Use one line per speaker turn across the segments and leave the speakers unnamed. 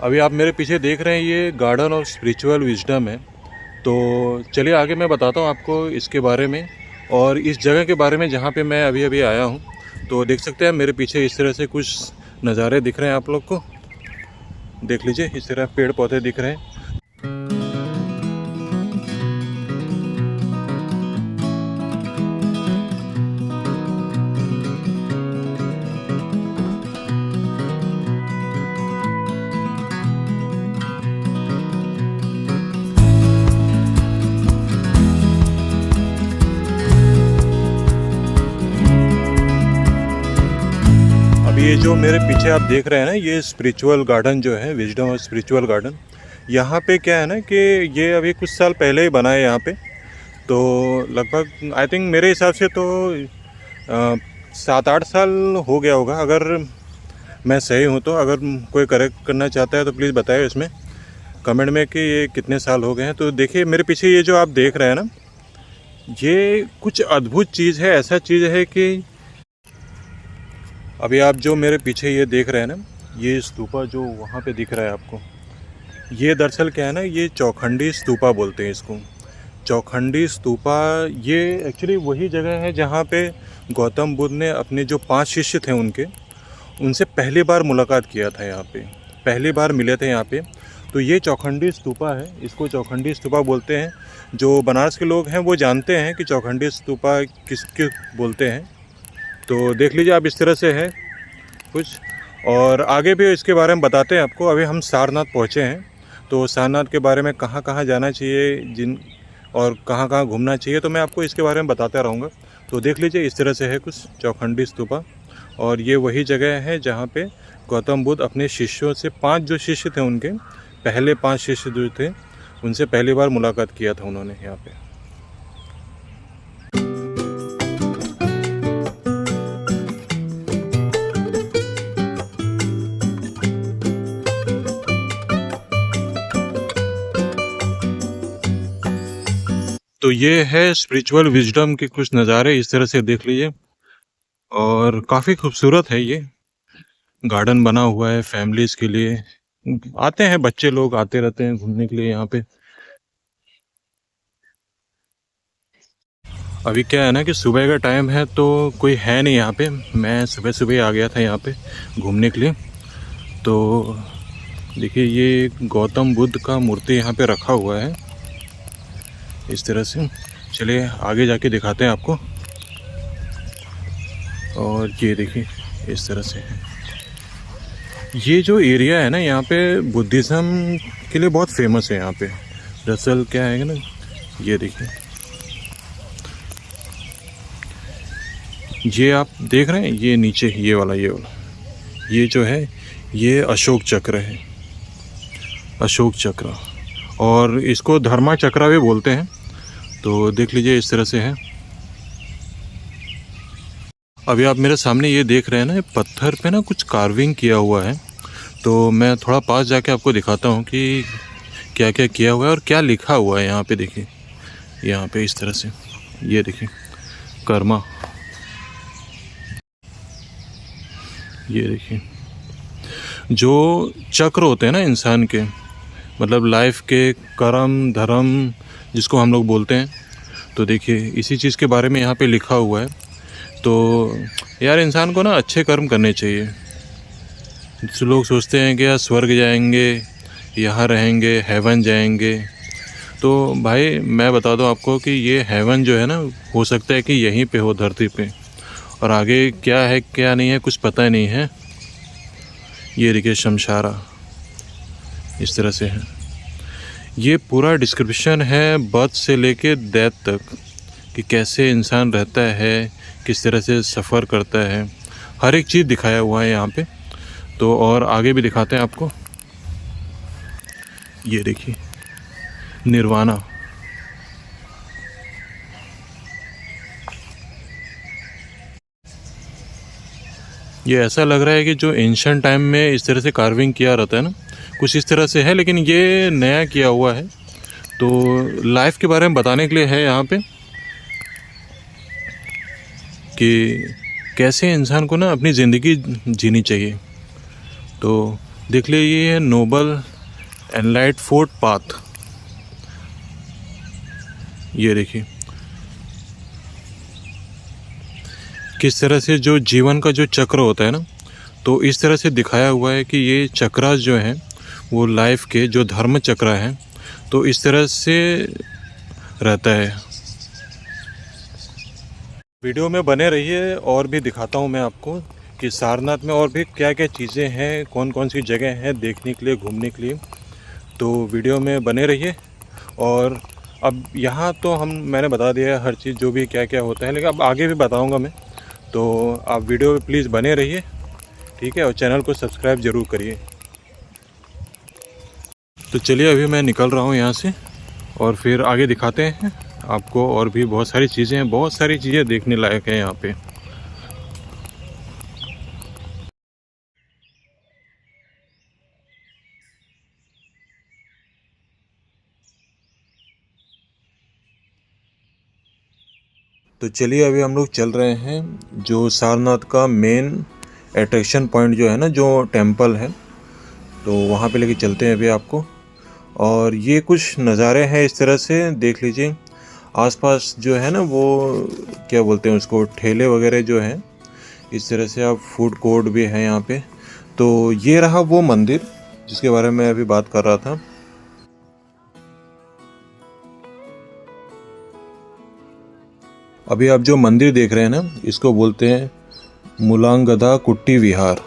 अभी आप मेरे पीछे देख रहे हैं ये गार्डन ऑफ स्पिरिचुअल विजडम है। तो चलिए आगे मैं बताता हूँ आपको इसके बारे में और इस जगह के बारे में जहाँ पे मैं अभी अभी आया हूँ। तो देख सकते हैं मेरे पीछे इस तरह से कुछ नज़ारे दिख रहे हैं आप लोग को। देख लीजिए इस तरह पेड़ पौधे दिख रहे हैं। ये जो मेरे पीछे आप देख रहे हैं ना, ये स्पिरिचुअल गार्डन जो है, विजडम और स्पिरिचुअल गार्डन। यहाँ पे क्या है ना कि ये अभी कुछ साल पहले ही बना है यहाँ पे। तो लगभग आई थिंक मेरे हिसाब से तो 7-8 साल हो गया होगा, अगर मैं सही हूँ तो। अगर कोई करेक्ट करना चाहता है तो प्लीज़ बताएं इसमें कमेंट में कि ये कितने साल हो गए हैं। तो देखिए मेरे पीछे ये जो आप देख रहे हैं ना, ये कुछ अद्भुत चीज़ है। ऐसा चीज़ है कि अभी आप जो मेरे पीछे ये देख रहे हैं ना, ये स्तूपा जो वहाँ पे दिख रहा है आपको, ये दरअसल क्या है ना, ये चौखंडी स्तूपा बोलते हैं इसको। चौखंडी स्तूपा ये एक्चुअली वही जगह है जहाँ पे गौतम बुद्ध ने अपने जो 5 शिष्य थे उनसे पहली बार मुलाकात किया था। यहाँ पे पहली बार मिले थे यहाँ पे। तो ये चौखंडी स्तूपा है, इसको चौखंडी स्तूपा बोलते हैं। जो बनारस के लोग हैं वो जानते हैं कि चौखंडी स्तूपा किसके बोलते हैं। तो देख लीजिए आप इस तरह से है कुछ, और आगे भी इसके बारे में बताते हैं आपको। अभी हम सारनाथ पहुँचे हैं, तो सारनाथ के बारे में कहाँ कहाँ जाना चाहिए और कहाँ कहाँ घूमना चाहिए, तो मैं आपको इसके बारे में बताता रहूँगा। तो देख लीजिए इस तरह से है कुछ चौखंडी स्तूपा। और ये वही जगह है जहाँ पे गौतम बुद्ध अपने शिष्यों से 5 जो शिष्य थे उनके पहले 5 शिष्य जो थे उनसे पहली बार मुलाकात किया था उन्होंने यहाँ पे। तो ये है स्पिरिचुअल विजडम के कुछ नज़ारे, इस तरह से देख लीजिए। और काफ़ी खूबसूरत है ये गार्डन बना हुआ है फैमिलीज़ के लिए। आते हैं बच्चे लोग, आते रहते हैं घूमने के लिए यहाँ पे। अभी क्या है ना कि सुबह का टाइम है तो कोई है नहीं यहाँ पे। मैं सुबह सुबह आ गया था यहाँ पे घूमने के लिए। तो देखिए ये गौतम बुद्ध का मूर्ति यहाँ पे रखा हुआ है इस तरह से। चलिए आगे जाके दिखाते हैं आपको। और ये देखिए इस तरह से है। ये जो एरिया है ना यहाँ पे बुद्धिज़्म के लिए बहुत फेमस है यहाँ पे। दरअसल क्या है ना, ये देखिए ये आप देख रहे हैं, ये नीचे ये वाला ये जो है ये अशोक चक्र है, अशोक चक्र। और इसको धर्मा चक्र भी बोलते हैं। तो देख लीजिए इस तरह से है। अभी आप मेरे सामने ये देख रहे हैं ना, पत्थर पे ना कुछ कार्विंग किया हुआ है। तो मैं थोड़ा पास जाके आपको दिखाता हूँ कि क्या क्या किया हुआ है और क्या लिखा हुआ है यहाँ पे। देखिए यहाँ पे इस तरह से, ये देखिए कर्मा, ये देखिए जो चक्र होते हैं ना इंसान के, मतलब लाइफ के कर्म धर्म जिसको हम लोग बोलते हैं। तो देखिए इसी चीज़ के बारे में यहाँ पे लिखा हुआ है। तो यार इंसान को ना अच्छे कर्म करने चाहिए। लोग सोचते हैं कि यार स्वर्ग जाएंगे, यहाँ रहेंगे, हेवन जाएंगे। तो भाई मैं बता दूँ आपको कि ये हेवन जो है ना, हो सकता है कि यहीं पे हो धरती पे, और आगे क्या है क्या नहीं है कुछ पता नहीं है। ये देखिए शमशारा इस तरह से है। ये पूरा डिस्क्रिप्शन है बर्थ से लेके डेथ तक कि कैसे इंसान रहता है, किस तरह से सफ़र करता है, हर एक चीज़ दिखाया हुआ है यहाँ पे। तो और आगे भी दिखाते हैं आपको। ये देखिए निर्वाणा, ये ऐसा लग रहा है कि जो एंशिएंट टाइम में इस तरह से कार्विंग किया रहता है ना, कुछ इस तरह से है, लेकिन ये नया किया हुआ है। तो लाइफ के बारे में बताने के लिए है यहाँ पे कि कैसे इंसान को ना अपनी ज़िंदगी जीनी चाहिए। तो देख लीजिए ये नोबल एनलाइट फोर्ट पाथ, ये देखिए किस तरह से जो जीवन का जो चक्र होता है ना, तो इस तरह से दिखाया हुआ है कि ये चक्रा जो है वो लाइफ के जो धर्म चक्र है तो इस तरह से रहता है। वीडियो में बने रहिए और भी दिखाता हूँ मैं आपको कि सारनाथ में और भी क्या क्या चीज़ें हैं, कौन कौन सी जगह हैं देखने के लिए, घूमने के लिए। तो वीडियो में बने रहिए। और अब यहाँ तो मैंने बता दिया है हर चीज़ जो भी क्या क्या होता है, लेकिन अब आगे भी बताऊँगा मैं। तो आप वीडियो में प्लीज़ बने रहिए, ठीक है, और चैनल को सब्सक्राइब ज़रूर करिए। तो चलिए अभी मैं निकल रहा हूँ यहाँ से और फिर आगे दिखाते हैं आपको। और भी बहुत सारी चीज़ें हैं, बहुत सारी चीज़ें देखने लायक हैं यहाँ पे। तो चलिए अभी हम लोग चल रहे हैं जो सारनाथ का मेन अट्रैक्शन पॉइंट जो है ना, जो टेंपल है, तो वहाँ पे लेके चलते हैं अभी आपको। और ये कुछ नज़ारे हैं इस तरह से, देख लीजिए आसपास जो है ना वो क्या बोलते हैं उसको, ठेले वगैरह जो हैं इस तरह से। आप फूड कोर्ट भी है यहाँ पे। तो ये रहा वो मंदिर जिसके बारे में अभी बात कर रहा था। अभी आप जो मंदिर देख रहे हैं ना, इसको बोलते हैं मुलांगदा कुट्टी विहार।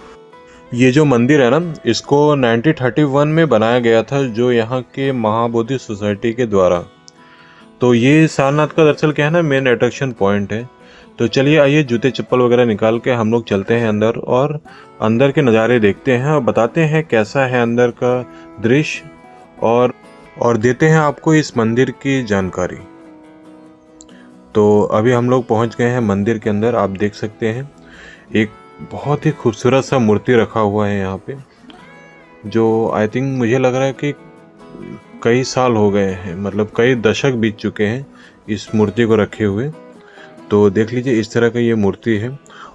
ये जो मंदिर है ना, इसको 1931 में बनाया गया था, जो यहाँ के महाबोधि सोसाइटी के द्वारा। तो ये सारनाथ का दरअसल क्या है ना, मेन अट्रैक्शन पॉइंट है। तो चलिए आइए जूते चप्पल वगैरह निकाल के हम लोग चलते हैं अंदर और अंदर के नज़ारे देखते हैं और बताते हैं कैसा है अंदर का दृश्य, और देते हैं आपको इस मंदिर की जानकारी। तो अभी हम लोग पहुंच गए हैं मंदिर के अंदर। आप देख सकते हैं एक बहुत ही खूबसूरत सा मूर्ति रखा हुआ है यहाँ पे, जो आई थिंक मुझे लग रहा है कि कई साल हो गए हैं, मतलब कई दशक बीत चुके हैं इस मूर्ति को रखे हुए। तो देख लीजिए इस तरह का ये मूर्ति है।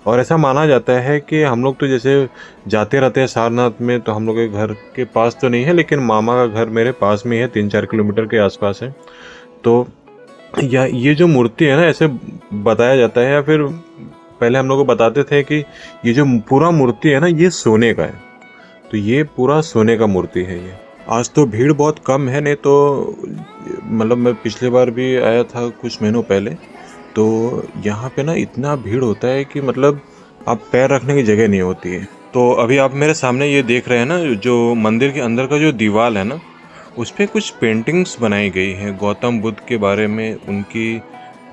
और ऐसा माना जाता है कि हम लोग तो जैसे जाते रहते हैं सारनाथ में, तो हम लोग के घर के पास तो नहीं है, लेकिन मामा का घर मेरे पास में है, 3-4 किलोमीटर के आसपास है। तो ये जो मूर्ति है ना, ऐसे बताया जाता है, या फिर पहले हम लोग को बताते थे कि ये जो पूरा मूर्ति है ना, ये सोने का है। तो ये पूरा सोने का मूर्ति है ये। आज तो भीड़ बहुत कम है, नहीं तो मतलब मैं पिछले बार भी आया था कुछ महीनों पहले, तो यहाँ पे ना इतना भीड़ होता है कि मतलब आप पैर रखने की जगह नहीं होती है। तो अभी आप मेरे सामने ये देख रहे हैं ना, जो मंदिर के अंदर का जो दीवार है ना, उस पर कुछ पेंटिंग्स बनाई गई हैं गौतम बुद्ध के बारे में, उनकी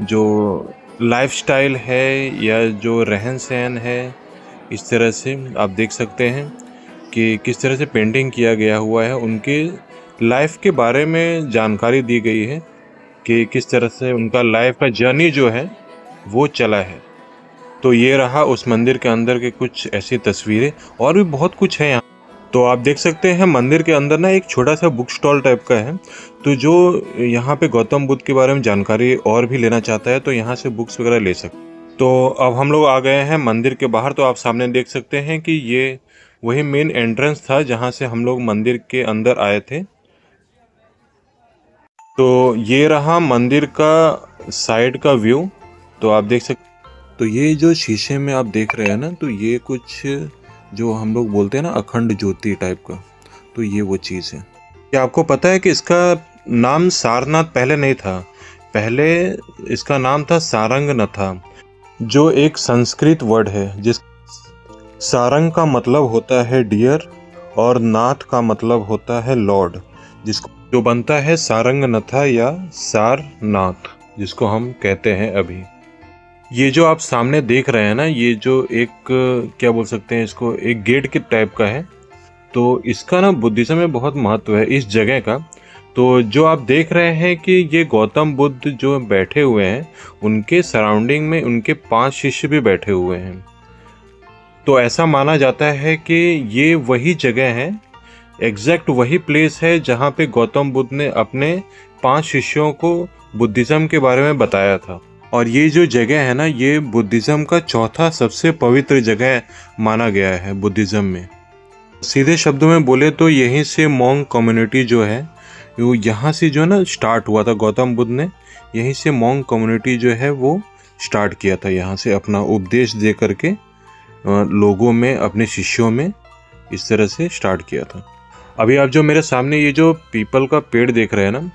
जो लाइफस्टाइल है या जो रहन सहन है, इस तरह से आप देख सकते हैं कि किस तरह से पेंटिंग किया गया हुआ है। उनके लाइफ के बारे में जानकारी दी गई है कि किस तरह से उनका लाइफ का जर्नी जो है वो चला है। तो ये रहा उस मंदिर के अंदर के कुछ ऐसी तस्वीरें, और भी बहुत कुछ है यहाँ। तो आप देख सकते हैं मंदिर के अंदर ना एक छोटा सा बुक स्टॉल टाइप का है। तो जो यहाँ पे गौतम बुद्ध के बारे में जानकारी और भी लेना चाहता है तो यहाँ से बुक्स वगैरह ले सकते। तो अब हम लोग आ गए हैं मंदिर के बाहर। तो आप सामने देख सकते हैं कि ये वही मेन एंट्रेंस था जहाँ से हम लोग मंदिर के अंदर आए थे। तो ये रहा मंदिर का साइड का व्यू। तो आप देख सकते, तो ये जो शीशे में आप देख रहे हैं ना, तो ये कुछ जो हम लोग बोलते हैं ना अखंड ज्योति टाइप का, तो ये वो चीज़ है। क्या आपको पता है कि इसका नाम सारनाथ पहले नहीं था, पहले इसका नाम था सारंगनाथा, जो एक संस्कृत वर्ड है जिस सारंग का मतलब होता है डियर और नाथ का मतलब होता है लॉर्ड, जिसको जो बनता है सारंगनाथा या सारनाथ, जिसको हम कहते हैं अभी। ये जो आप सामने देख रहे हैं ना, ये जो एक क्या बोल सकते हैं इसको, एक गेट के टाइप का है। तो इसका ना बुद्धिज्म में बहुत महत्व है इस जगह का। तो जो आप देख रहे हैं कि ये गौतम बुद्ध जो बैठे हुए हैं, उनके सराउंडिंग में उनके 5 शिष्य भी बैठे हुए हैं। तो ऐसा माना जाता है कि ये वही जगह है, एग्जैक्ट वही प्लेस है जहाँ पे गौतम बुद्ध ने अपने 5 शिष्यों को बुद्धिज्म के बारे में बताया था। और ये जो जगह है ना, ये बुद्धिज्म का चौथा सबसे पवित्र जगह माना गया है बुद्धिज्म में। सीधे शब्दों में बोले तो यहीं से मोंग कम्युनिटी जो है वो यहाँ से जो है ना स्टार्ट हुआ था। गौतम बुद्ध ने यहीं से मोंग कम्युनिटी जो है वो स्टार्ट किया था, यहाँ से अपना उपदेश दे करके लोगों में, अपने शिष्यों में इस तरह से स्टार्ट किया था। अभी आप जो मेरे सामने ये जो पीपल का पेड़ देख रहे हैं ना,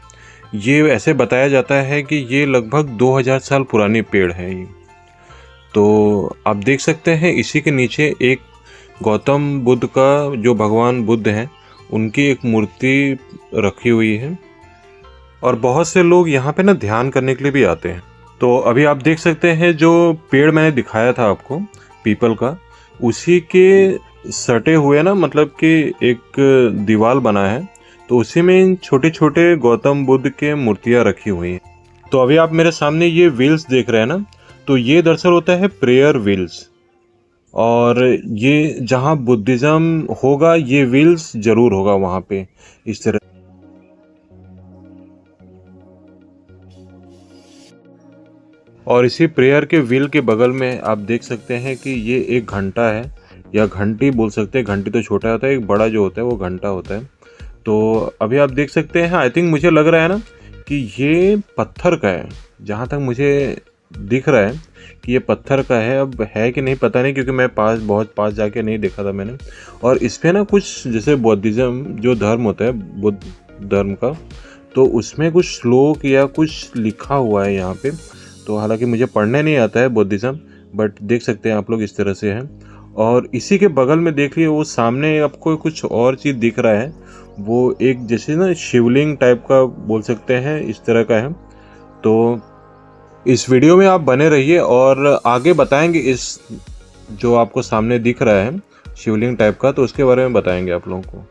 ये ऐसे बताया जाता है कि ये लगभग 2000 साल पुरानी पेड़ है ये। तो आप देख सकते हैं इसी के नीचे एक गौतम बुद्ध का, जो भगवान बुद्ध हैं, उनकी एक मूर्ति रखी हुई है और बहुत से लोग यहाँ पे ना ध्यान करने के लिए भी आते हैं। तो अभी आप देख सकते हैं जो पेड़ मैंने दिखाया था आपको पीपल का, उसी के सटे हुए ना, मतलब कि एक दीवार बना है, तो उसी में इन छोटे छोटे गौतम बुद्ध के मूर्तियाँ रखी हुई हैं। तो अभी आप मेरे सामने ये व्हील्स देख रहे हैं ना, तो ये दरअसल होता है प्रेयर व्हील्स, और ये जहाँ बुद्धिज़्म होगा ये व्हील्स जरूर होगा वहाँ पे इस तरह। और इसी प्रेयर के व्हील के बगल में आप देख सकते हैं कि ये एक घंटा है, या घंटी बोल सकते हैं। घंटी तो छोटा होता है, एक बड़ा जो होता है वो घंटा होता है। तो अभी आप देख सकते हैं, आई थिंक मुझे लग रहा है ना कि ये पत्थर का है, जहाँ तक मुझे दिख रहा है कि ये पत्थर का है। अब है कि नहीं पता नहीं, क्योंकि मैं बहुत पास जाके नहीं देखा था मैंने। और इस पर ना कुछ, जैसे बौद्धिज़्म जो धर्म होता है, बुद्ध धर्म का, तो उसमें कुछ श्लोक या कुछ लिखा हुआ है यहाँ पे। तो हालांकि मुझे पढ़ने नहीं आता है बुद्धिज़्म, बट देख सकते हैं आप लोग इस तरह से हैं। और इसी के बगल में देख लिए, वो सामने आपको कुछ और चीज़ दिख रहा है, वो एक जैसे ना शिवलिंग टाइप का बोल सकते हैं, इस तरह का है। तो इस वीडियो में आप बने रहिए और आगे बताएंगे इस जो आपको सामने दिख रहा है शिवलिंग टाइप का, तो उसके बारे में बताएंगे आप लोगों को।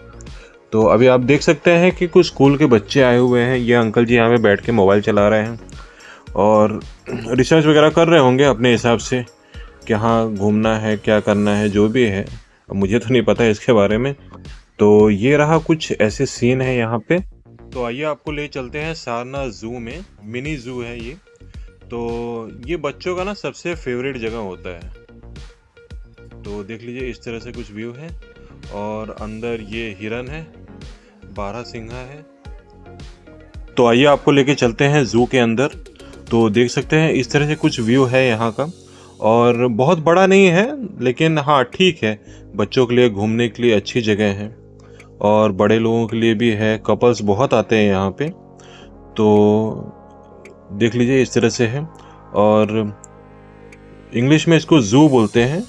तो अभी आप देख सकते हैं कि कुछ स्कूल के बच्चे आए हुए हैं। ये अंकल जी यहाँ पे बैठ के मोबाइल चला रहे हैं और रिसर्च वगैरह कर रहे होंगे अपने हिसाब से, कहाँ घूमना है, क्या करना है, जो भी है। अब मुझे तो नहीं पता है इसके बारे में। तो ये रहा, कुछ ऐसे सीन है यहाँ पे। तो आइए आपको ले चलते हैं सारनाथ ज़ू में। मिनी ज़ू है ये। तो ये बच्चों का ना सबसे फेवरेट जगह होता है। तो देख लीजिए इस तरह से कुछ व्यू है, और अंदर ये हिरन है, बारहसिंघा है। तो आइए आपको लेके चलते हैं ज़ू के अंदर। तो देख सकते हैं इस तरह से कुछ व्यू है यहाँ का, और बहुत बड़ा नहीं है, लेकिन हाँ ठीक है, बच्चों के लिए घूमने के लिए अच्छी जगह है, और बड़े लोगों के लिए भी है। कपल्स बहुत आते हैं यहाँ पे। तो देख लीजिए इस तरह से है, और इंग्लिश में इसको ज़ू बोलते हैं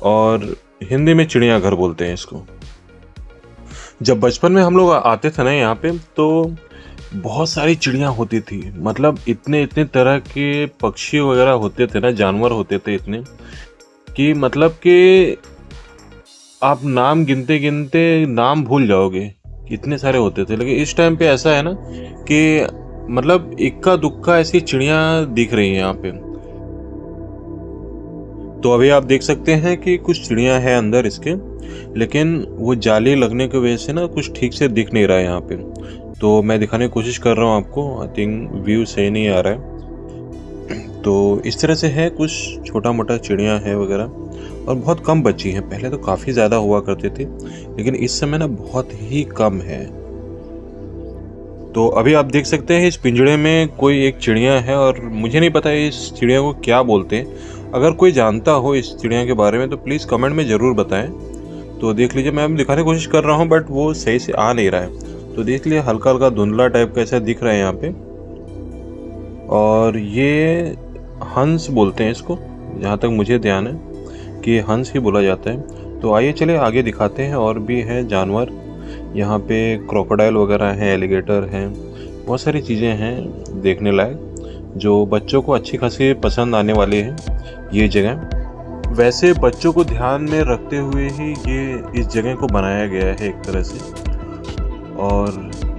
और हिंदी में चिड़ियाघर बोलते हैं इसको। जब बचपन में हम लोग आते थे ना यहाँ पे, तो बहुत सारी चिड़ियाँ होती थी। मतलब इतने इतने तरह के पक्षी वगैरह होते थे ना, जानवर होते थे इतने, कि मतलब कि आप नाम गिनते गिनते नाम भूल जाओगे, इतने सारे होते थे। लेकिन इस टाइम पे ऐसा है ना कि मतलब इक्का दुक्का ऐसी चिड़ियाँ दिख रही हैं यहाँ पे। तो अभी आप देख सकते हैं कि कुछ चिड़ियाँ हैं अंदर इसके, लेकिन वो जाली लगने की वजह से ना कुछ ठीक से दिख नहीं रहा है यहाँ पे। तो मैं दिखाने की कोशिश कर रहा हूँ आपको। आई थिंक व्यू सही नहीं आ रहा है। तो इस तरह से है, कुछ छोटा मोटा चिड़ियाँ है वगैरह, और बहुत कम बची हैं। पहले तो काफ़ी ज़्यादा हुआ करते थे, लेकिन इस समय ना बहुत ही कम है। तो अभी आप देख सकते हैं इस पिंजड़े में कोई एक चिड़िया है, और मुझे नहीं पता इस चिड़िया को क्या बोलते हैं। अगर कोई जानता हो इस चिड़िया के बारे में तो प्लीज़ कमेंट में ज़रूर बताएं। तो देख लीजिए, मैं दिखाने की कोशिश कर रहा हूँ, बट वो सही से आ नहीं रहा है। तो देख लीजिए हल्का हल्का धुंधला टाइप का ऐसा दिख रहा है यहाँ पे। और ये हंस बोलते हैं इसको, जहाँ तक मुझे ध्यान है कि हंस ही बोला जाता है। तो आइए चले आगे दिखाते हैं, और भी है जानवर यहाँ पे। क्रोकोडाइल वगैरह हैं, एलिगेटर हैं, बहुत सारी चीज़ें हैं देखने लायक, जो बच्चों को अच्छी खासी पसंद आने वाली है ये जगह। वैसे बच्चों को ध्यान में रखते हुए ही ये इस जगह को बनाया गया है एक तरह से। और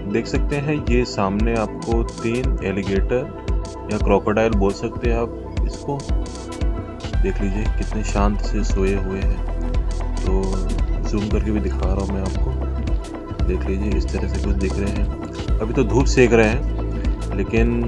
देख सकते हैं ये सामने आपको 3 एलिगेटर या क्रोकोडाइल बोल सकते हैं आप इसको। देख लीजिए कितने शांत से सोए हुए हैं। तो जूम करके भी दिखा रहा हूँ मैं आपको। देख लीजिए इस तरह से कुछ दिख रहे हैं। अभी तो धूप सेक रहे हैं, लेकिन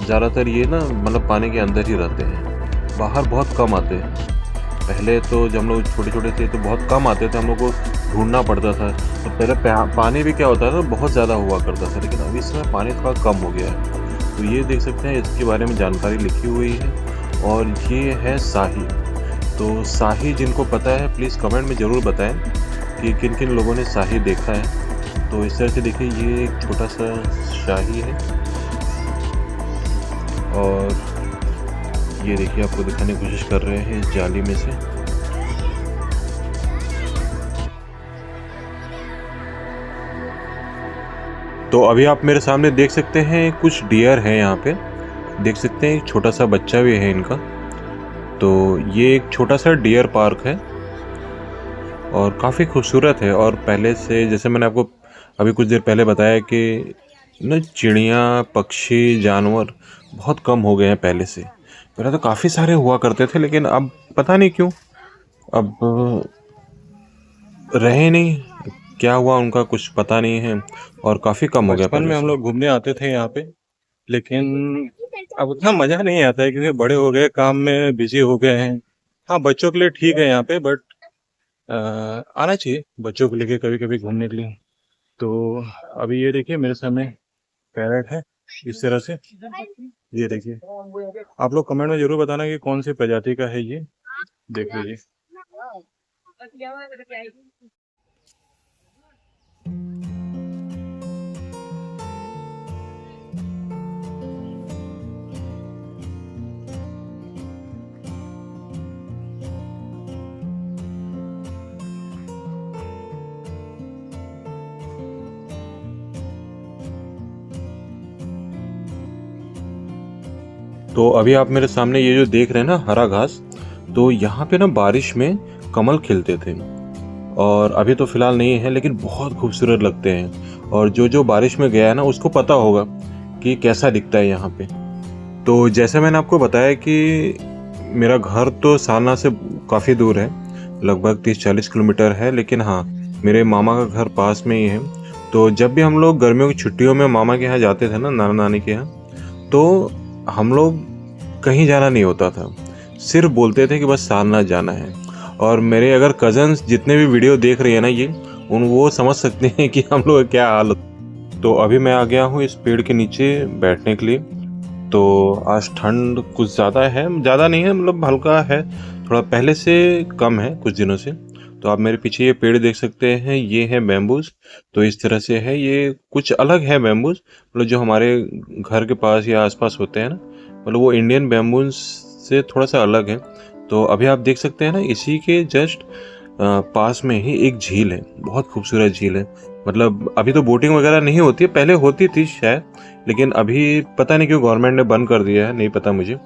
ज़्यादातर ये ना मतलब पानी के अंदर ही रहते हैं, बाहर बहुत कम आते हैं।
पहले तो जब हम लोग छोटे छोटे थे तो बहुत कम आते थे, हम लोग को ढूंढना पड़ता था। तो पहले पानी भी क्या होता था, बहुत ज़्यादा हुआ करता था, लेकिन अभी इस समय पानी थोड़ा कम हो गया है। तो ये देख सकते हैं, इसके बारे में जानकारी लिखी हुई है। और ये है शाही। तो शाही जिनको पता है प्लीज़ कमेंट में ज़रूर बताएं कि किन किन लोगों ने शाही देखा है। तो इस तरह से देखिए, ये एक छोटा सा शाही है। और ये देखिए, आपको दिखाने की कोशिश कर रहे हैं इस जाली में से। तो अभी आप मेरे सामने देख सकते हैं कुछ डियर हैं यहाँ पे, देख सकते हैं एक छोटा सा बच्चा भी है इनका। तो ये एक छोटा सा डियर पार्क है और काफ़ी खूबसूरत है। और पहले से, जैसे मैंने आपको अभी कुछ देर पहले बताया कि ना, चिड़िया, पक्षी, जानवर बहुत कम हो गए हैं पहले से। पहले तो काफ़ी सारे हुआ करते थे, लेकिन अब पता नहीं क्यों अब रहे नहीं। क्या हुआ उनका कुछ पता नहीं है, और काफ़ी कम हो गया
बचपन में
पहले
हम
से।
लोग घूमने आते थे यहाँ पे, लेकिन अब उतना मज़ा नहीं आता है क्योंकि बड़े हो गए, काम में बिजी हो गए हैं। हाँ, बच्चों के लिए ठीक है यहाँ पे, बट आना चाहिए बच्चों को लेके कभी कभी घूमने के लिए। तो अभी ये देखिए मेरे सामने पैरट है इस तरह से, ये देखिए। आप लोग कमेंट में जरूर बताना कि कौन सी प्रजाति का है ये, देख लीजिए।
तो अभी आप मेरे सामने ये जो देख रहे हैं ना, हरा घास, तो यहाँ पे ना बारिश में कमल खिलते थे। और अभी तो फिलहाल नहीं है, लेकिन बहुत खूबसूरत लगते हैं। और जो जो बारिश में गया है ना, उसको पता होगा कि कैसा दिखता है यहाँ पे। तो जैसे मैंने आपको बताया कि मेरा घर तो सारनाथ से काफ़ी दूर है, लगभग 30-40 किलोमीटर है। लेकिन हाँ, मेरे मामा का घर पास में ही है। तो जब भी हम लोग गर्मियों की छुट्टियों में मामा के यहाँ जाते थे ना, नाना नानी के यहाँ, तो हम लोग कहीं जाना नहीं होता था, सिर्फ बोलते थे कि बस सारनाथ जाना है। और मेरे अगर कज़न्स जितने भी वीडियो देख रहे हैं ना, ये वो समझ सकते हैं कि हम लोग का क्या हाल होता। तो अभी मैं आ गया हूँ इस पेड़ के नीचे बैठने के लिए। तो आज ठंड कुछ ज़्यादा है, ज़्यादा नहीं है, मतलब हल्का है, थोड़ा पहले से कम है कुछ दिनों से। तो आप मेरे पीछे ये पेड़ देख सकते हैं, ये है बैम्बूज। तो इस तरह से है, ये कुछ अलग है बैम्बूज, मतलब जो हमारे घर के पास या आसपास होते हैं ना, मतलब वो इंडियन बैम्बूज से थोड़ा सा अलग है। तो अभी आप देख सकते हैं ना, इसी के जस्ट पास में ही एक झील है, बहुत खूबसूरत झील है। मतलब अभी तो बोटिंग वगैरह नहीं होती है, पहले होती थी शायद, लेकिन अभी पता नहीं क्यों गवर्नमेंट ने बंद कर दिया है, नहीं पता मुझे।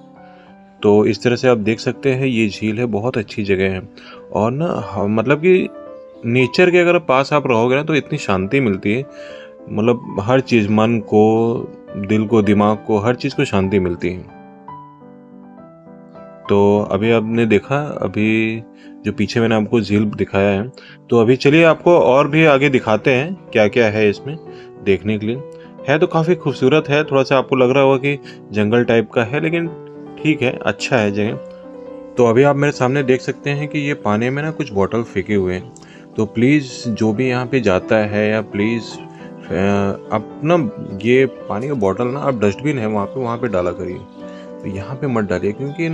तो इस तरह से आप देख सकते हैं, ये झील है, बहुत अच्छी जगह है। और ना मतलब कि नेचर के अगर पास आप रहोगे ना, तो इतनी शांति मिलती है, मतलब हर चीज़, मन को, दिल को, दिमाग को, हर चीज़ को शांति मिलती है। तो अभी आपने देखा, अभी जो पीछे मैंने आपको झील दिखाया है, तो अभी चलिए आपको और भी आगे दिखाते हैं क्या क्या है इसमें देखने के लिए। है तो काफ़ी खूबसूरत है, थोड़ा सा आपको लग रहा होगा कि जंगल टाइप का है, लेकिन ठीक है, अच्छा है जगह। तो अभी आप मेरे सामने देख सकते हैं कि ये पानी में ना कुछ बॉटल फेंके हुए हैं। तो प्लीज़ जो भी यहाँ पे जाता है, या प्लीज़ आप ना ये पानी का बॉटल ना, आप डस्टबिन है वहाँ पे डाला करिए। तो यहाँ पे मत डालिए, क्योंकि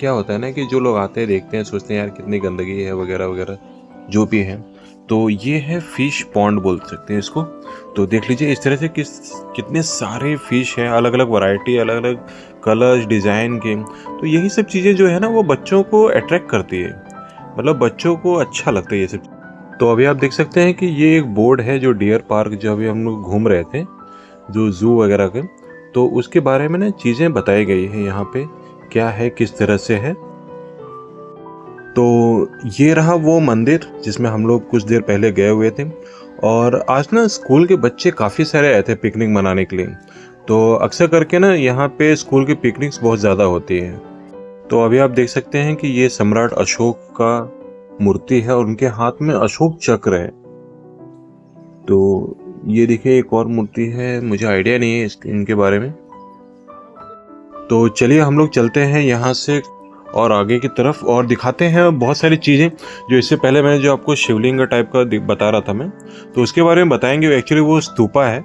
क्या होता है ना कि जो लोग आते हैं, देखते हैं, सोचते हैं यार कितनी गंदगी है वगैरह वगैरह जो भी है। तो ये है फिश पॉन्ड बोल सकते हैं इसको। तो देख लीजिए इस तरह से कितने सारे फिश हैं, अलग अलग वैरायटी, अलग अलग कलर्स, डिज़ाइन के। तो यही सब चीज़ें जो है ना, वो बच्चों को अट्रैक्ट करती है, मतलब बच्चों को अच्छा लगता है ये सब। तो अभी आप देख सकते हैं कि ये एक बोर्ड है, जो डियर पार्क, जो अभी हम लोग घूम रहे थे, जो ज़ू वगैरह के, तो उसके बारे में ना चीज़ें बताई गई है यहाँ पे, क्या है, किस तरह से है। तो ये रहा वो मंदिर जिसमें हम लोग कुछ देर पहले गए हुए थे। और आज ना स्कूल के बच्चे काफ़ी सारे आए थे पिकनिक मनाने के लिए। तो अक्सर करके ना यहाँ पे स्कूल की पिकनिक्स बहुत ज़्यादा होती है। तो अभी आप देख सकते हैं कि ये सम्राट अशोक का मूर्ति है, और उनके हाथ में अशोक चक्र है। तो ये देखिए एक और मूर्ति है, मुझे आइडिया नहीं है इनके बारे में। तो चलिए हम लोग चलते हैं यहाँ से और आगे की तरफ और दिखाते हैं बहुत सारी चीज़ें जो इससे पहले मैंने जो आपको शिवलिंग टाइप का बता रहा था मैं, तो उसके बारे में बताएंगे। एक्चुअली वो स्तूपा है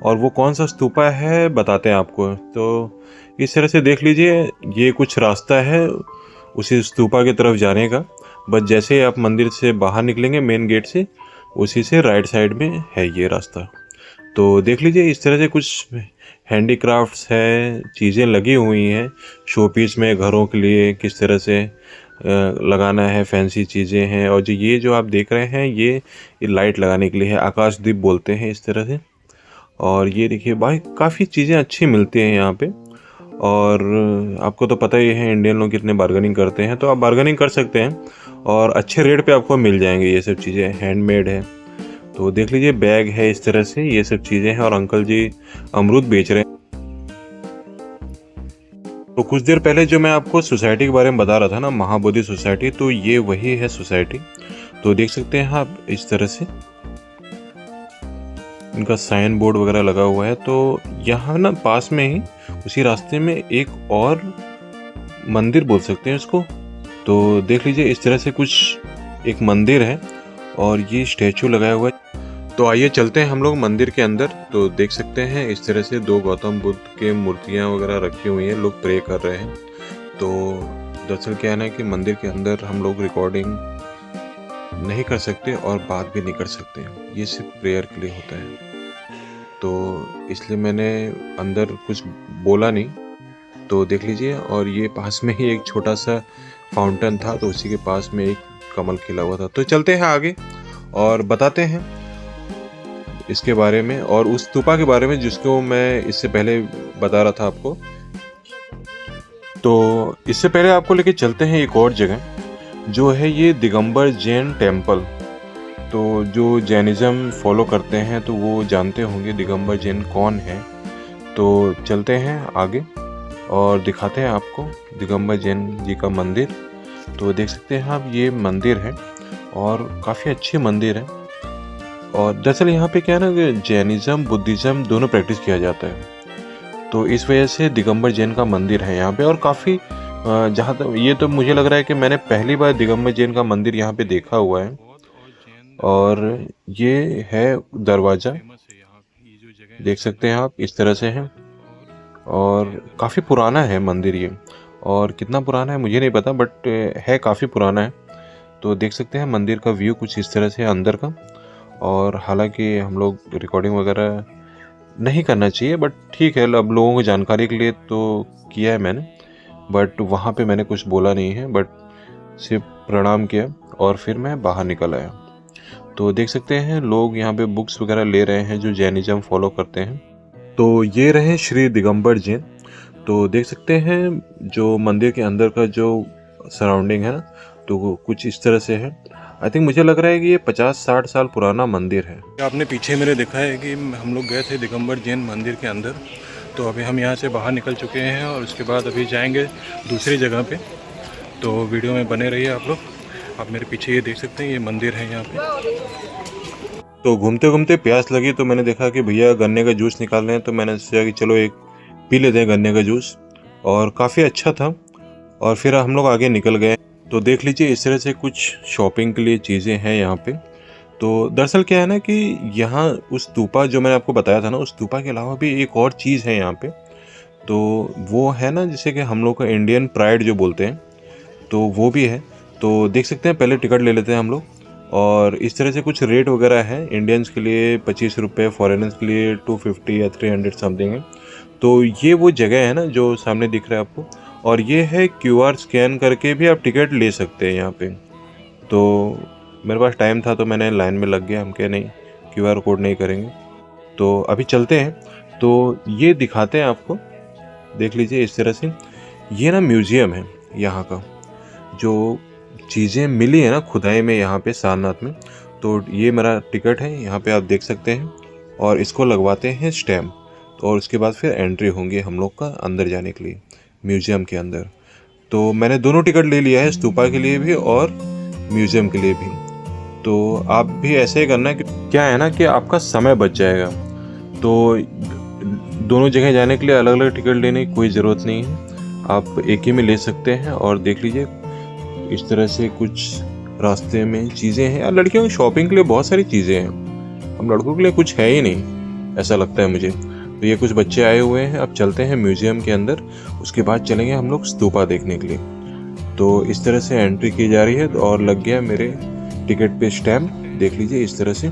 और वो कौन सा स्तूपा है बताते हैं आपको। तो इस तरह से देख लीजिए, ये कुछ रास्ता है उसी स्तूपा की तरफ जाने का। बस जैसे ही आप मंदिर से बाहर निकलेंगे मेन गेट से, उसी से राइट साइड में है ये रास्ता। तो देख लीजिए इस तरह से कुछ हैंडीक्राफ्ट्स है, चीज़ें लगी हुई हैं शो पीस में, घरों के लिए किस तरह से लगाना है, फैंसी चीज़ें हैं। और जो आप देख रहे हैं ये लाइट लगाने के लिए है, आकाशदीप बोलते हैं इस तरह से। और ये देखिए भाई काफ़ी चीज़ें अच्छी मिलती हैं यहाँ पे। और आपको तो पता ही है इंडियन लोग कितने बार्गेनिंग करते हैं, तो आप बार्गेनिंग कर सकते हैं और अच्छे रेट पे आपको मिल जाएंगे। ये सब चीज़ें हैंडमेड है। तो देख लीजिए बैग है इस तरह से, ये सब चीज़ें हैं। और अंकल जी अमरूद बेच रहे हैं। तो कुछ देर पहले जो मैं आपको सोसाइटी के बारे में बता रहा था ना, महाबोधि सोसाइटी, तो ये वही है सोसाइटी। तो देख सकते हैं आप इस तरह से इनका साइन बोर्ड वगैरह लगा हुआ है। तो यहाँ ना पास में ही उसी रास्ते में एक और मंदिर बोल सकते हैं इसको। तो देख लीजिए इस तरह से कुछ एक मंदिर है और ये स्टैचू लगाया हुआ है। तो आइए चलते हैं हम लोग मंदिर के अंदर। तो देख सकते हैं इस तरह से 2 गौतम बुद्ध के मूर्तियाँ वगैरह रखी हुई हैं, लोग प्रे कर रहे हैं। तो दरअसल क्या है ना कि मंदिर के अंदर हम लोग रिकॉर्डिंग नहीं कर सकते और बात भी नहीं कर सकते, ये सिर्फ प्रेयर के लिए होता है। तो इसलिए मैंने अंदर कुछ बोला नहीं। तो देख लीजिए, और ये पास में ही एक छोटा सा फाउंटेन था, तो उसी के पास में एक कमल खिला हुआ था। तो चलते हैं आगे और बताते हैं इसके बारे में और उस स्तूपा के बारे में जिसको मैं इससे पहले बता रहा था आपको। तो इससे पहले आपको लेके चलते हैं एक और जगह जो है ये दिगंबर जैन टेम्पल। तो जो जैनिज़्म फॉलो करते हैं तो वो जानते होंगे दिगंबर जैन कौन है। तो चलते हैं आगे और दिखाते हैं आपको दिगंबर जैन जी का मंदिर। तो देख सकते हैं आप ये मंदिर है और काफ़ी अच्छी मंदिर है। और दरअसल यहाँ पे क्या है ना कि जैनिज़्म बुद्धिज़्म दोनों प्रैक्टिस किया जाता है। तो इस वजह से दिगंबर जैन का मंदिर है यहाँ पे। और काफ़ी जहाँ तक ये तो मुझे लग रहा है कि मैंने पहली बार दिगंबर जैन का मंदिर यहाँ पे देखा हुआ है। और ये है दरवाज़ा, देख सकते हैं आप इस तरह से है। और काफ़ी पुराना है मंदिर ये, और कितना पुराना है मुझे नहीं पता, बट है काफ़ी पुराना है। तो देख सकते हैं मंदिर का व्यू कुछ इस तरह से है अंदर का। और हालांकि हम लोग रिकॉर्डिंग वगैरह नहीं करना चाहिए, बट ठीक है, अब लोगों को जानकारी के लिए तो किया है मैंने। बट वहाँ पे मैंने कुछ बोला नहीं है, बट सिर्फ प्रणाम किया और फिर मैं बाहर निकल आया। तो देख सकते हैं लोग यहाँ पे बुक्स वगैरह ले रहे हैं जो जैनिज़्म फॉलो करते हैं। तो ये रहे श्री दिगंबर जैन। तो देख सकते हैं जो मंदिर के अंदर का जो सराउंडिंग है ना, तो कुछ इस तरह से है। आई थिंक मुझे लग रहा है कि ये 50-60 साल पुराना मंदिर है।
आपने पीछे मेरे देखा है कि हम लोग गए थे दिगंबर जैन मंदिर के अंदर। तो अभी हम यहाँ से बाहर निकल चुके हैं और उसके बाद अभी जाएंगे दूसरी जगह पे। तो वीडियो में बने रहिए आप लोग। आप मेरे पीछे ये देख सकते हैं, ये मंदिर है यहाँ पे।
तो घूमते घूमते प्यास लगी तो मैंने देखा कि भैया गन्ने का जूस निकाल रहे हैं, तो मैंने सोचा कि चलो एक पी लेते हैं गन्ने का जूस, और काफ़ी अच्छा था। और फिर हम लोग आगे निकल गए। तो देख लीजिए इस तरह से कुछ शॉपिंग के लिए चीज़ें हैं यहाँ पे। तो दरअसल क्या है ना कि यहाँ उस स्तूपा जो मैंने आपको बताया था ना, उस स्तूपा के अलावा भी एक और चीज़ है यहाँ पे। तो वो है ना जैसे कि हम लोग का इंडियन प्राइड जो बोलते हैं, तो वो भी है। तो देख सकते हैं, पहले टिकट ले लेते हैं हम लोग। और इस तरह से कुछ रेट वगैरह है। इंडियंस के लिए 25 रुपये, फॉरेनर्स के लिए 250 या 300 समथिंग है। तो ये वो जगह है ना जो सामने दिख रहा है आपको। और ये है QR स्कैन करके भी आप टिकट ले सकते हैं यहाँ पे। तो मेरे पास टाइम था तो मैंने लाइन में लग गया। हम कहे नहीं, QR कोड नहीं करेंगे। तो अभी चलते हैं। तो ये दिखाते हैं आपको, देख लीजिए इस तरह से। ये ना म्यूज़ियम है यहाँ का, जो चीज़ें मिली है ना खुदाई में यहाँ पे सारनाथ में। तो ये मेरा टिकट है, यहाँ पे आप देख सकते हैं। और इसको लगवाते हैं स्टैम्प, और उसके बाद फिर एंट्री होंगे हम लोग का अंदर जाने के लिए म्यूज़ियम के अंदर। तो मैंने दोनों टिकट ले लिया है, स्तूपा के लिए भी और म्यूज़ियम के लिए भी। तो आप भी ऐसे ही करना, कि क्या है ना कि आपका समय बच जाएगा। तो दोनों जगह जाने के लिए अलग अलग टिकट लेने की कोई ज़रूरत नहीं है। आप एक ही में ले सकते हैं। और देख लीजिए इस तरह से कुछ रास्ते में चीज़ें हैं। यार लड़कियों की शॉपिंग के लिए बहुत सारी चीज़ें हैं, हम लड़कों के लिए कुछ है ही नहीं, ऐसा लगता है मुझे। तो ये कुछ बच्चे आए हुए हैं, अब चलते हैं म्यूजियम के अंदर, उसके बाद चलेंगे हम लोग स्तूपा देखने के लिए। तो इस तरह से एंट्री की जा रही है और लग गया मेरे टिकट पे स्टैम्प, देख लीजिए इस तरह से।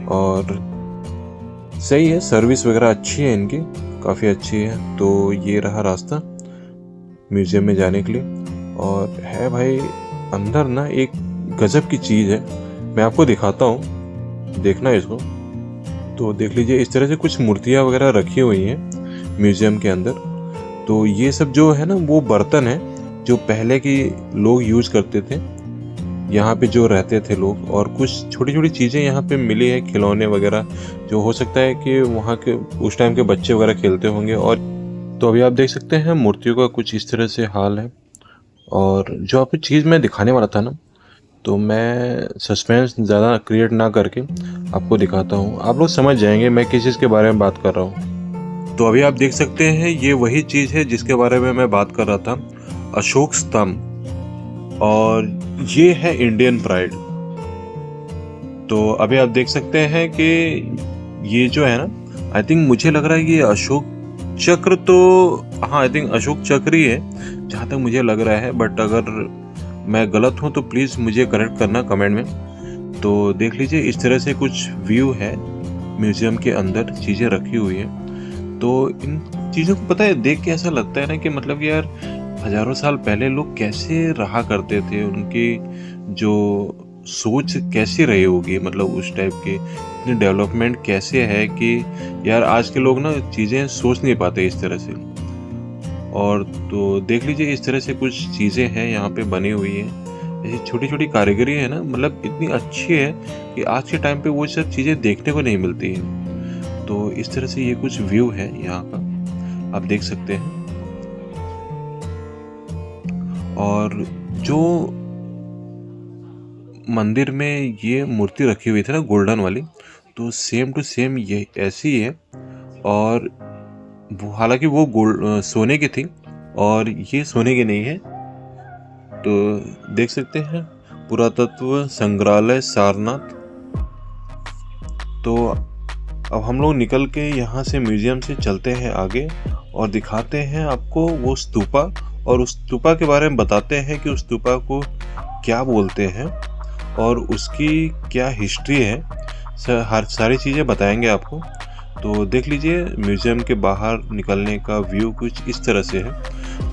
और सही है, सर्विस वगैरह अच्छी है इनकी, काफ़ी अच्छी है। तो ये रहा रास्ता म्यूज़ियम में जाने के लिए। और है भाई अंदर ना एक गजब की चीज़ है, मैं आपको दिखाता हूँ, देखना इसको। तो देख लीजिए इस तरह से कुछ मूर्तियाँ वगैरह रखी हुई हैं म्यूज़ियम के अंदर। तो ये सब जो है ना वो बर्तन है जो पहले की लोग यूज़ करते थे, यहाँ पे जो रहते थे लोग। और कुछ छोटी छोटी चीज़ें यहाँ पे मिली है, खिलौने वगैरह, जो हो सकता है कि वहाँ के उस टाइम के बच्चे वगैरह खेलते होंगे। और तो अभी आप देख सकते हैं मूर्तियों का कुछ इस तरह से हाल है। और जो आपको चीज़ मैं दिखाने वाला था ना, तो मैं सस्पेंस ज़्यादा क्रिएट ना करके आपको दिखाता हूँ, आप लोग समझ जाएंगे मैं किस चीज़ के बारे में बात कर रहा हूँ। तो अभी आप देख सकते हैं ये वही चीज़ है जिसके बारे में मैं बात कर रहा था, अशोक स्तंभ। और ये है इंडियन प्राइड। तो अभी आप देख सकते हैं कि ये जो है ना, आई थिंक मुझे लग रहा है ये अशोक चक्र, तो हाँ आई थिंक अशोक चक्र ही है जहाँ तक मुझे लग रहा है। बट अगर मैं गलत हूँ तो प्लीज़ मुझे करेक्ट करना कमेंट में। तो देख लीजिए इस तरह से कुछ व्यू है म्यूज़ियम के अंदर, चीज़ें रखी हुई हैं। तो इन चीज़ों को पता है देख के ऐसा लगता है ना कि मतलब यार हज़ारों साल पहले लोग कैसे रहा करते थे, उनकी जो सोच कैसी रही होगी, मतलब उस टाइप के इतनी डेवलपमेंट कैसे है कि यार आज के लोग ना चीज़ें सोच नहीं पाते इस तरह से। और तो देख लीजिए इस तरह से कुछ चीज़ें हैं यहाँ पे बनी हुई हैं, ऐसी छोटी छोटी कारीगरी है ना, मतलब इतनी अच्छी है कि आज के टाइम पे वो सब चीज़ें देखने को नहीं मिलती हैं। तो इस तरह से ये कुछ व्यू है यहाँ का, आप देख सकते हैं। और जो मंदिर में ये मूर्ति रखी हुई थी ना गोल्डन वाली, तो सेम टू सेम ये ऐसी है। और हालांकि वो सोने की थी और ये सोने की नहीं है। तो देख सकते हैं पुरातत्व संग्रहालय सारनाथ। तो अब हम लोग निकल के यहाँ से म्यूजियम से चलते हैं आगे और दिखाते हैं आपको वो स्तूपा, और उस स्तूपा के बारे में बताते हैं कि उस स्तूपा को क्या बोलते हैं और उसकी क्या हिस्ट्री है, हर सारी चीज़ें बताएंगे आपको। तो देख लीजिए म्यूज़ियम के बाहर निकलने का व्यू कुछ इस तरह से है।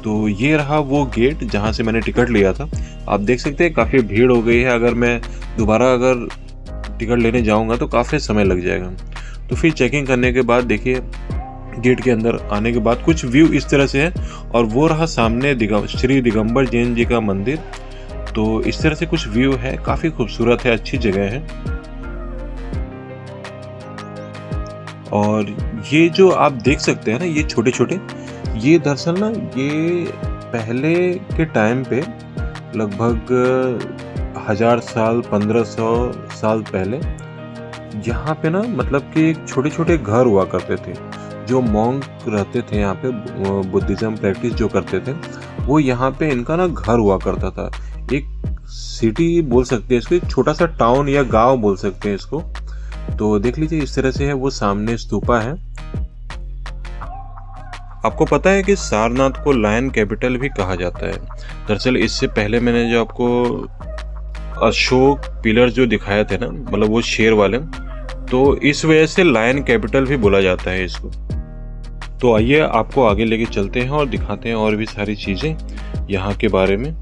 तो ये रहा वो गेट जहाँ से मैंने टिकट लिया था। आप देख सकते हैं काफ़ी भीड़ हो गई है, अगर मैं दोबारा अगर टिकट लेने जाऊँगा तो काफ़ी समय लग जाएगा। तो फिर चेकिंग करने के बाद देखिए गेट के अंदर आने के बाद कुछ व्यू इस तरह से है। और वो रहा सामने श्री दिगंबर जैन जी का मंदिर। तो इस तरह से कुछ व्यू है, काफ़ी खूबसूरत है, अच्छी जगह है। और ये जो आप देख सकते हैं ना, ये छोटे छोटे, ये दरअसल ना ये पहले के टाइम पे लगभग 1000 साल 1500 साल पहले यहाँ पे ना मतलब कि छोटे छोटे घर हुआ करते थे। जो मॉन्क रहते थे यहाँ पे, बुद्धिज़्म प्रैक्टिस जो करते थे, वो यहाँ पे इनका ना घर हुआ करता था। एक सिटी बोल सकते हैं इसको, एक छोटा सा टाउन या गांव बोल सकते हैं इसको। तो देख लीजिए इस तरह से है, वो सामने स्तूपा है। आपको पता है कि सारनाथ को लायन कैपिटल भी कहा जाता है। दरअसल इससे पहले मैंने जो आपको अशोक पिलर जो दिखाए थे ना, मतलब वो शेर वाले, तो इस वजह से लायन कैपिटल भी बोला जाता है इसको। तो आइए आपको आगे लेके चलते हैं और दिखाते हैं और भी सारी चीज़ें यहाँ के बारे में।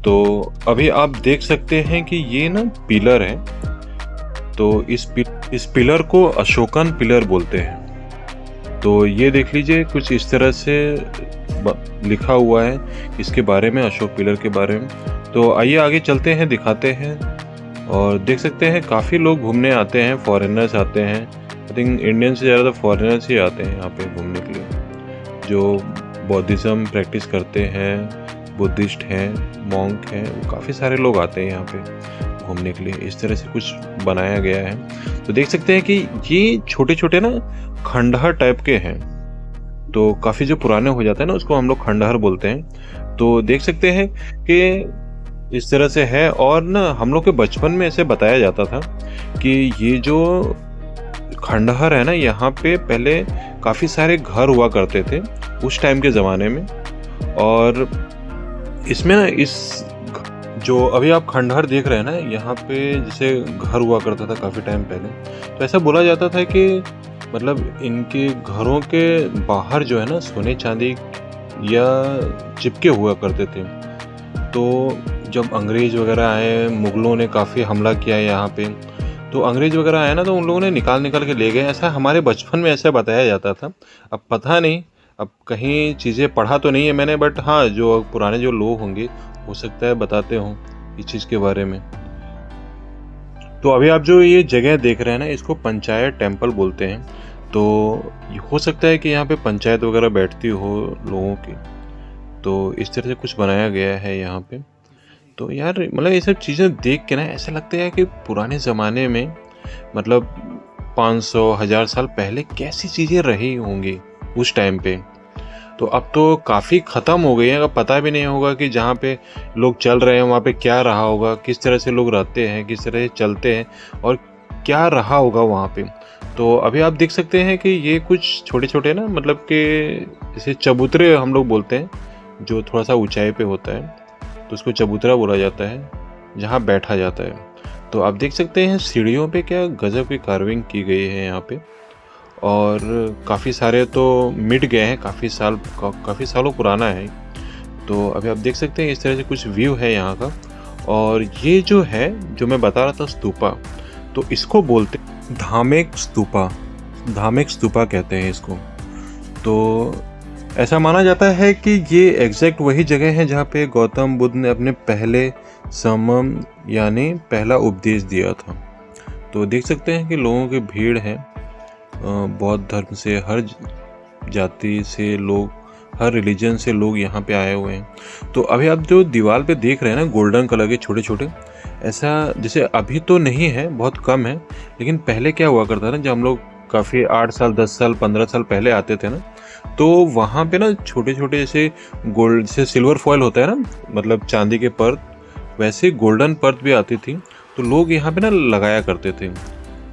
तो अभी आप देख सकते हैं कि ये ना पिलर है। तो इस पिलर को अशोकन पिलर बोलते हैं। तो ये देख लीजिए कुछ इस तरह से लिखा हुआ है इसके बारे में, अशोक पिलर के बारे में। तो आइए आगे चलते हैं, दिखाते हैं। और देख सकते हैं काफ़ी लोग घूमने आते हैं, फॉरेनर्स आते हैं। आई थिंक इंडियन से ज़्यादा फॉरेनर्स ही आते हैं यहाँ पे घूमने के लिए, जो बौद्धिज़्म प्रैक्टिस करते हैं, बुद्धिस्ट हैं, मॉन्क हैं, काफ़ी सारे लोग आते हैं यहाँ पे घूमने के लिए। इस तरह से कुछ बनाया गया है। तो देख सकते हैं कि ये छोटे छोटे ना खंडहर टाइप के हैं, तो काफ़ी जो पुराने हो जाते हैं ना उसको हम लोग खंडहर बोलते हैं। तो देख सकते हैं कि इस तरह से है। और ना हम लोग के बचपन में ऐसे बताया जाता था कि ये जो खंडहर है ना, यहाँ पे पहले काफ़ी सारे घर हुआ करते थे उस टाइम के ज़माने में। और इसमें ना इस जो अभी आप खंडहर देख रहे हैं ना, यहाँ पे जैसे घर हुआ करता था काफ़ी टाइम पहले, तो ऐसा बोला जाता था कि मतलब इनके घरों के बाहर जो है ना सोने चांदी या चिपके हुआ करते थे। तो जब अंग्रेज़ वगैरह आए, मुग़लों ने काफ़ी हमला किया यहाँ पे, तो अंग्रेज़ वगैरह आए ना तो उन लोगों ने निकाल के ले गए। ऐसा हमारे बचपन में ऐसा बताया जाता था। अब पता नहीं, अब कहीं चीज़ें पढ़ा तो नहीं है मैंने, बट हाँ जो पुराने जो लोग होंगे हो सकता है बताते हों इस चीज़ के बारे में। तो अभी आप जो ये जगह देख रहे हैं ना, इसको पंचायत टेम्पल बोलते हैं। तो हो सकता है कि यहाँ पे पंचायत वगैरह बैठती हो लोगों की, तो इस तरह से कुछ बनाया गया है यहाँ पे। तो यार मतलब ये सब चीज़ें देख के ना ऐसा लगता है कि पुराने ज़माने में मतलब 500-1000 साल पहले कैसी चीज़ें रही होंगी उस टाइम पे। तो अब तो काफ़ी ख़त्म हो गई है। अब पता भी नहीं होगा कि जहाँ पे लोग चल रहे हैं वहाँ पे क्या रहा होगा, किस तरह से लोग रहते हैं, किस तरह से चलते हैं और क्या रहा होगा वहाँ पे। तो अभी आप देख सकते हैं कि ये कुछ छोटे-छोटे ना मतलब कि जैसे चबूतरे हम लोग बोलते हैं, जो थोड़ा सा ऊंचाई पे होता है, तो उसको चबूतरा बोला जाता है, जहाँ बैठा जाता है। तो आप देख सकते हैं सीढ़ियों पे क्या गज़ब की कार्विंग की गई है यहाँ पे। और काफ़ी सारे तो मिट गए हैं, काफ़ी सालों पुराना है। तो अभी आप देख सकते हैं इस तरह से कुछ व्यू है यहाँ का। और ये जो है, जो मैं बता रहा था स्तूपा, तो इसको बोलते धामेक स्तूपा कहते हैं इसको। तो ऐसा माना जाता है कि ये एग्जैक्ट वही जगह है जहाँ पे गौतम बुद्ध ने अपने पहले समम यानी पहला उपदेश दिया था। तो देख सकते हैं कि लोगों की भीड़ है, बौद्ध धर्म से, हर जाति से लोग, हर रिलीजन से लोग यहाँ पे आए हुए हैं। तो अभी आप जो दीवार पे देख रहे हैं ना गोल्डन कलर के छोटे छोटे, ऐसा जैसे अभी तो नहीं है, बहुत कम है, लेकिन पहले क्या हुआ करता था ना, जब हम लोग काफ़ी 8 साल 10 साल 15 साल पहले आते थे ना, तो वहाँ पे ना छोटे छोटे जैसे गोल्ड, जैसे सिल्वर फॉयल होता है ना, मतलब चांदी के परत, वैसे गोल्डन परत भी आती थी। तो लोग यहाँ पे ना लगाया करते थे।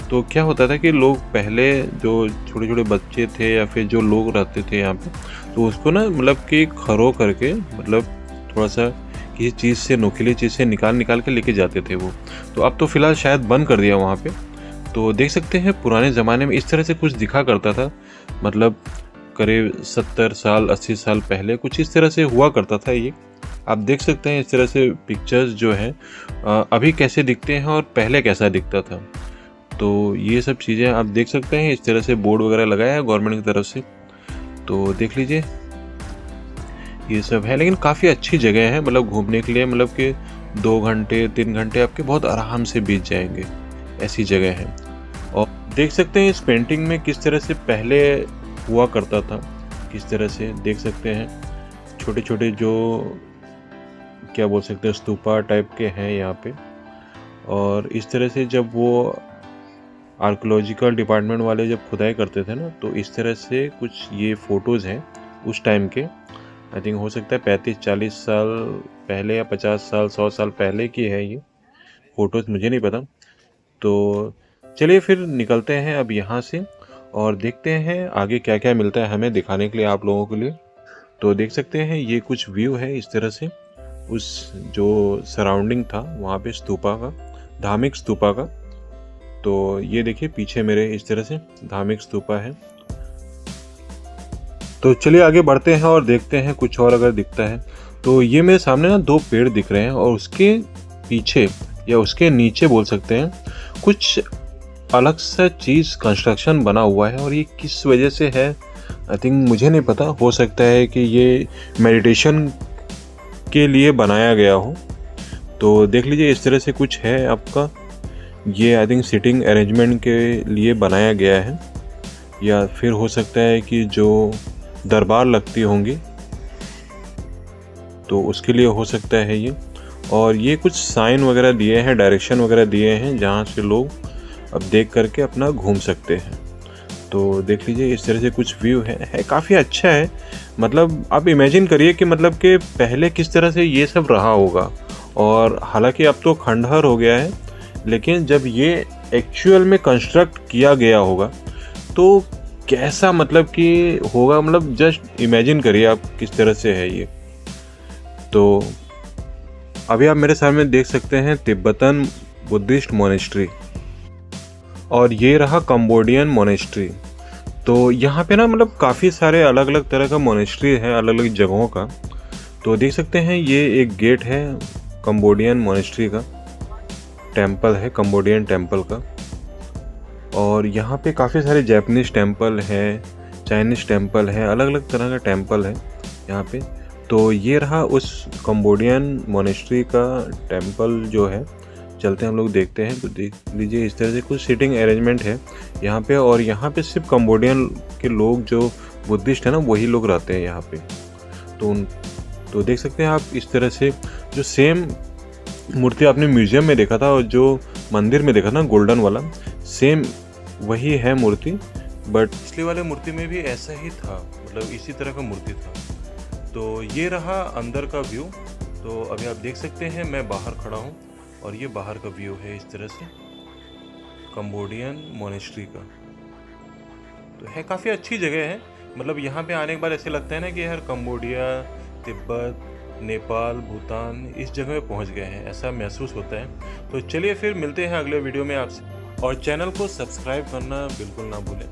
तो क्या होता था कि लोग पहले जो छोटे छोटे बच्चे थे या फिर जो लोग रहते थे यहाँ पे, तो उसको ना मतलब कि खरो करके, मतलब थोड़ा सा किसी चीज़ से, नोकीली चीज़ से निकाल के लेके जाते थे वो। तो अब तो फ़िलहाल शायद बंद कर दिया वहाँ पे। तो देख सकते हैं पुराने ज़माने में इस तरह से कुछ दिखा करता था, मतलब करीब 70 साल 80 साल पहले कुछ इस तरह से हुआ करता था ये। आप देख सकते हैं इस तरह से पिक्चर्स जो हैं अभी कैसे दिखते हैं और पहले कैसा दिखता था। तो ये सब चीज़ें आप देख सकते हैं, इस तरह से बोर्ड वगैरह लगाया है गवर्नमेंट की तरफ से। तो देख लीजिए ये सब है, लेकिन काफ़ी अच्छी जगह है मतलब घूमने के लिए, मतलब कि 2 घंटे 3 घंटे आपके बहुत आराम से बीत जाएंगे, ऐसी जगह है। और देख सकते हैं इस पेंटिंग में किस तरह से पहले हुआ करता था, किस तरह से देख सकते हैं छोटे छोटे जो क्या बोल सकते हैं स्तूपा टाइप के हैं यहाँ पे। और इस तरह से जब वो आर्कोलॉजिकल डिपार्टमेंट वाले जब खुदाई करते थे ना, तो इस तरह से कुछ ये फ़ोटोज़ हैं उस टाइम के। आई थिंक हो सकता है 35-40 साल पहले या 50 साल 100 साल पहले की है ये फ़ोटोज़, मुझे नहीं पता। तो चलिए फिर निकलते हैं अब यहाँ से और देखते हैं आगे क्या क्या मिलता है हमें दिखाने के लिए आप लोगों के लिए। तो देख सकते हैं ये कुछ व्यू है इस तरह से, उस जो सराउंडिंग था वहाँ पे स्तूपा का, धार्मिक स्तूपा का। तो ये देखिए पीछे मेरे इस तरह से धार्मिक स्तूपा है। तो चलिए आगे बढ़ते हैं और देखते हैं कुछ और अगर दिखता है। तो ये मेरे सामने ना 2 पेड़ दिख रहे हैं और उसके पीछे या उसके नीचे बोल सकते हैं कुछ अलग सा चीज़ कंस्ट्रक्शन बना हुआ है। और ये किस वजह से है आई थिंक मुझे नहीं पता, हो सकता है कि ये मेडिटेशन के लिए बनाया गया हो। तो देख लीजिए इस तरह से कुछ है आपका, ये आई थिंक सिटिंग अरेंजमेंट के लिए बनाया गया है, या फिर हो सकता है कि जो दरबार लगती होंगी तो उसके लिए हो सकता है ये। और ये कुछ साइन वगैरह दिए हैं, डायरेक्शन वगैरह दिए हैं जहाँ से लोग अब देख करके अपना घूम सकते हैं। तो देख लीजिए इस तरह से कुछ व्यू है काफ़ी अच्छा है। मतलब आप इमेजिन करिए कि मतलब कि पहले किस तरह से ये सब रहा होगा। और हालांकि अब तो खंडहर हो गया है, लेकिन जब ये एक्चुअल में कंस्ट्रक्ट किया गया होगा तो कैसा मतलब कि होगा, मतलब जस्ट इमेजिन करिए आप किस तरह से है ये। तो अभी आप मेरे सामने देख सकते हैं तिब्बतन बुद्धिस्ट मोनेस्ट्री, और ये रहा कंबोडियन मोनेस्ट्री। तो यहाँ पे ना मतलब काफ़ी सारे अलग अलग तरह का मोनेस्ट्री है, अलग अलग जगहों का। तो देख सकते हैं ये एक गेट है कंबोडियन मोनेस्ट्री का, टेम्पल है कंबोडियन टेम्पल का। और यहाँ पे काफ़ी सारे जैपनीज टेम्पल है, चाइनीज टेम्पल है, अलग अलग तरह का टेम्पल है यहाँ पे। तो ये रहा उस कंबोडियन मोनेस्ट्री का टेम्पल जो है, चलते हैं हम लोग देखते हैं। तो देख लीजिए इस तरह से कुछ सीटिंग अरेंजमेंट है यहाँ पे, और यहाँ पे सिर्फ कंबोडियन के लोग जो बुद्धिस्ट है ना वही लोग रहते हैं यहाँ पे। तो देख सकते हैं आप इस तरह से जो सेम मूर्ति आपने म्यूजियम में देखा था और जो मंदिर में देखा ना गोल्डन वाला, सेम वही है मूर्ति। बट पिछले वाले मूर्ति में भी ऐसा ही था, मतलब इसी तरह का मूर्ति था। तो ये रहा अंदर का व्यू। तो अभी आप देख सकते हैं मैं बाहर खड़ा हूँ और ये बाहर का व्यू है इस तरह से कंबोडियन मोनेस्ट्री का। तो है काफ़ी अच्छी जगह है, मतलब यहाँ पे आने के बाद ऐसे लगता है ना कि यार कंबोडिया, तिब्बत, नेपाल, भूटान इस जगह पे पहुँच गए हैं, ऐसा महसूस होता है। तो चलिए फिर मिलते हैं अगले वीडियो में आपसे, और चैनल को सब्सक्राइब करना बिल्कुल ना भूलें।